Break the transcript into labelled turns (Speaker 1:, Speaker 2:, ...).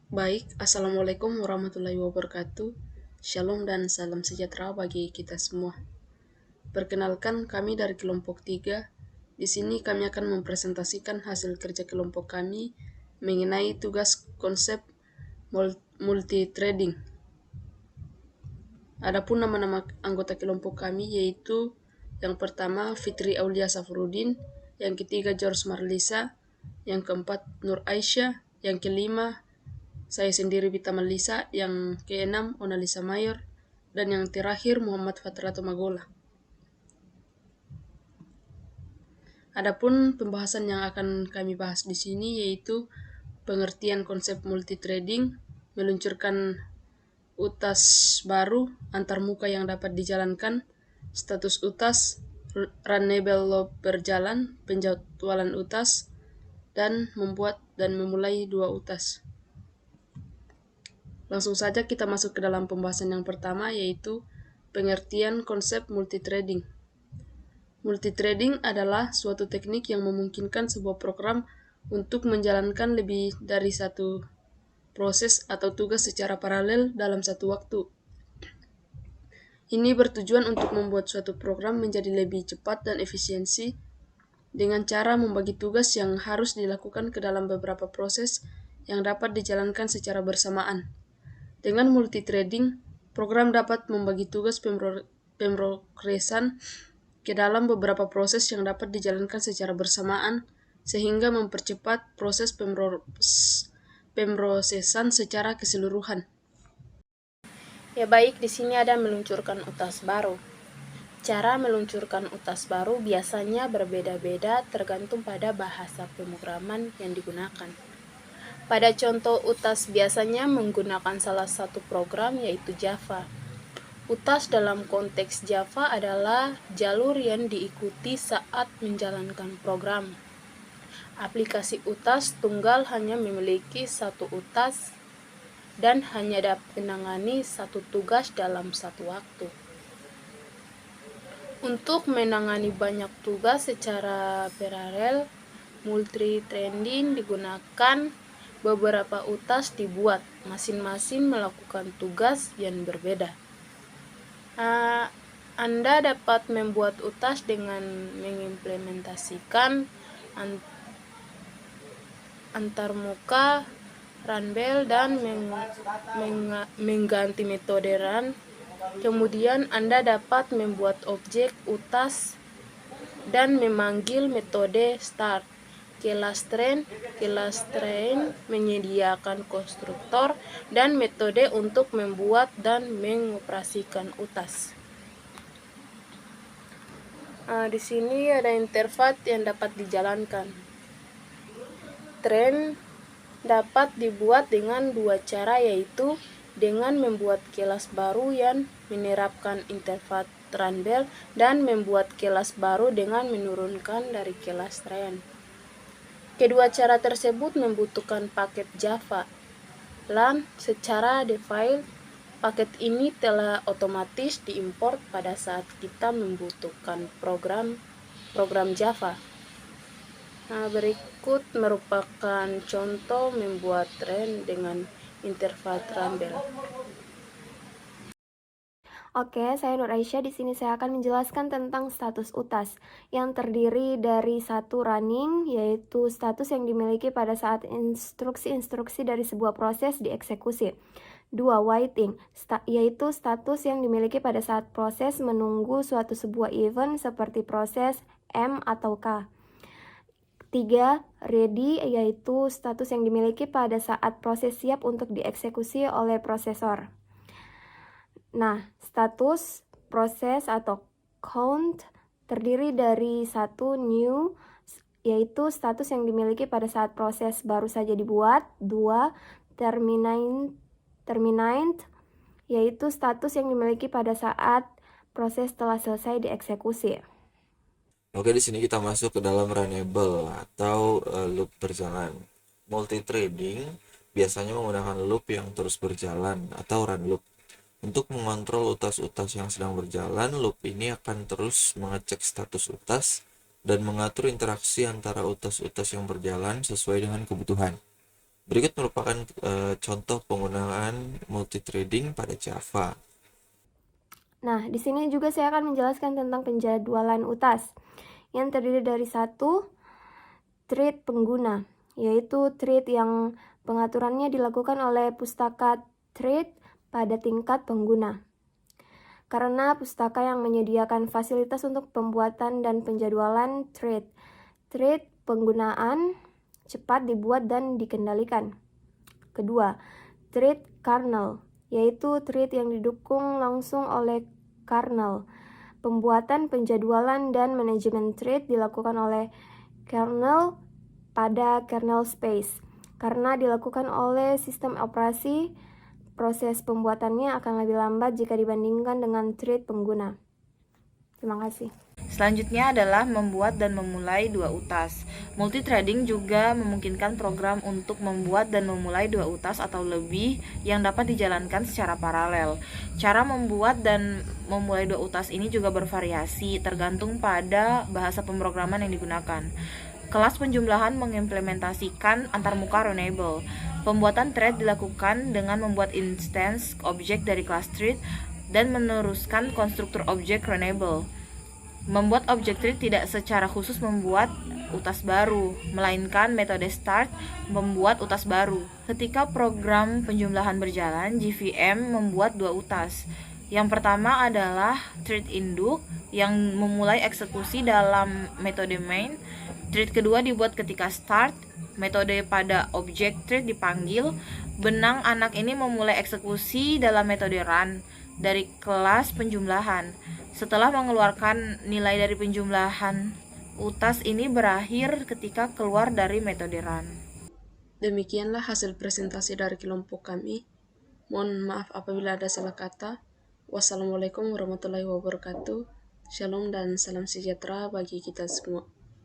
Speaker 1: Baik, Assalamualaikum warahmatullahi wabarakatuh. Shalom dan salam sejahtera bagi kita semua. Perkenalkan, kami dari kelompok 3. Di sini kami akan mempresentasikan hasil kerja kelompok kami mengenai tugas konsep multi-threading. Adapun nama-nama anggota kelompok kami yaitu yang pertama Fitri Aulia Safrudin, yang ketiga George Marlisa, yang keempat Nur Aisyah, yang kelima saya sendiri Bita Malisa, yang keenam Onalisa Mayor, dan yang terakhir Muhammad Fatrato Magola. Adapun pembahasan yang akan kami bahas di sini yaitu pengertian konsep multithreading, meluncurkan UTAS baru antarmuka yang dapat dijalankan, status UTAS, runnable loop berjalan, penjadwalan UTAS, dan membuat dan memulai 2 UTAS. Langsung saja kita masuk ke dalam pembahasan yang pertama, yaitu pengertian konsep multithreading. Multithreading adalah suatu teknik yang memungkinkan sebuah program untuk menjalankan lebih dari satu proses atau tugas secara paralel dalam satu waktu. Ini bertujuan untuk membuat suatu program menjadi lebih cepat dan efisiensi dengan cara membagi tugas yang harus dilakukan ke dalam beberapa proses yang dapat dijalankan secara bersamaan. Dengan multithreading, program dapat membagi tugas pemrosesan ke dalam beberapa proses yang dapat dijalankan secara bersamaan, sehingga mempercepat proses pemrosesan secara keseluruhan.
Speaker 2: Ya baik, di sini ada meluncurkan UTAS baru. Cara meluncurkan UTAS baru biasanya berbeda-beda tergantung pada bahasa pemrograman yang digunakan. Pada contoh UTAS biasanya menggunakan salah satu program yaitu Java. UTAS dalam konteks Java adalah jalur yang diikuti saat menjalankan program. Aplikasi UTAS tunggal hanya memiliki satu UTAS dan hanya dapat menangani satu tugas dalam satu waktu. Untuk menangani banyak tugas secara paralel, multithreading digunakan. Beberapa UTAS dibuat, masing-masing melakukan tugas yang berbeda. Anda dapat membuat UTAS dengan mengimplementasikan antarmuka, runnable, dan mengganti metode run. Kemudian Anda dapat membuat objek UTAS dan memanggil metode start. Kelas train menyediakan konstruktor dan metode untuk membuat dan mengoperasikan UTAS. Di sini ada interface yang dapat dijalankan. Train dapat dibuat dengan 2 cara, yaitu dengan membuat kelas baru yang menerapkan interface runnable dan membuat kelas baru dengan menurunkan dari kelas train. Kedua cara tersebut membutuhkan paket Java. Secara default, paket ini telah otomatis diimport pada saat kita membutuhkan program Java. Berikut merupakan contoh membuat train dengan interface runnable.
Speaker 3: Oke, saya Nur Aisyah. Di sini saya akan menjelaskan tentang status UTAS yang terdiri dari 1 running, yaitu status yang dimiliki pada saat instruksi-instruksi dari sebuah proses dieksekusi. 2 waiting, yaitu status yang dimiliki pada saat proses menunggu sebuah event seperti proses M atau K. 3 ready, yaitu status yang dimiliki pada saat proses siap untuk dieksekusi oleh prosesor. Nah, status proses atau count terdiri dari 1 new, yaitu status yang dimiliki pada saat proses baru saja dibuat. 2 terminate, yaitu status yang dimiliki pada saat proses telah selesai dieksekusi.
Speaker 4: Oke, di sini kita masuk ke dalam runnable atau loop berjalan. Multithreading biasanya menggunakan loop yang terus berjalan atau run loop. Untuk mengontrol UTAS-UTAS yang sedang berjalan, loop ini akan terus mengecek status UTAS dan mengatur interaksi antara UTAS-UTAS yang berjalan sesuai dengan kebutuhan. Berikut merupakan contoh penggunaan multithreading pada Java.
Speaker 3: Nah, di sini juga saya akan menjelaskan tentang penjadwalan UTAS yang terdiri dari satu thread pengguna, yaitu thread yang pengaturannya dilakukan oleh pustaka thread pada tingkat pengguna. Karena pustaka yang menyediakan fasilitas untuk pembuatan dan penjadwalan thread penggunaan cepat dibuat dan dikendalikan. Kedua, thread kernel, yaitu thread yang didukung langsung oleh kernel. Pembuatan, penjadwalan, dan manajemen thread dilakukan oleh kernel pada kernel space. Karena dilakukan oleh sistem operasi, proses pembuatannya akan lebih lambat jika dibandingkan dengan thread pengguna. Terima kasih.
Speaker 2: Selanjutnya adalah membuat dan memulai dua UTAS. Multithreading juga memungkinkan program untuk membuat dan memulai dua UTAS atau lebih yang dapat dijalankan secara paralel. Cara membuat dan memulai dua UTAS ini juga bervariasi tergantung pada bahasa pemrograman yang digunakan. Kelas penjumlahan mengimplementasikan antarmuka runnable. Pembuatan thread dilakukan dengan membuat instance objek dari kelas thread dan meneruskan konstruktor objek runnable. Membuat objek thread tidak secara khusus membuat utas baru, melainkan metode start membuat utas baru. Ketika program penjumlahan berjalan, JVM membuat dua utas. Yang pertama adalah thread induk yang memulai eksekusi dalam metode main. Thread kedua dibuat ketika start, metode pada objek thread dipanggil. Benang anak ini memulai eksekusi dalam metode run dari kelas penjumlahan. Setelah mengeluarkan nilai dari penjumlahan, utas ini berakhir ketika keluar dari metode run.
Speaker 1: Demikianlah hasil presentasi dari kelompok kami. Mohon maaf apabila ada salah kata. Wassalamualaikum warahmatullahi wabarakatuh. Shalom dan salam sejahtera bagi kita semua.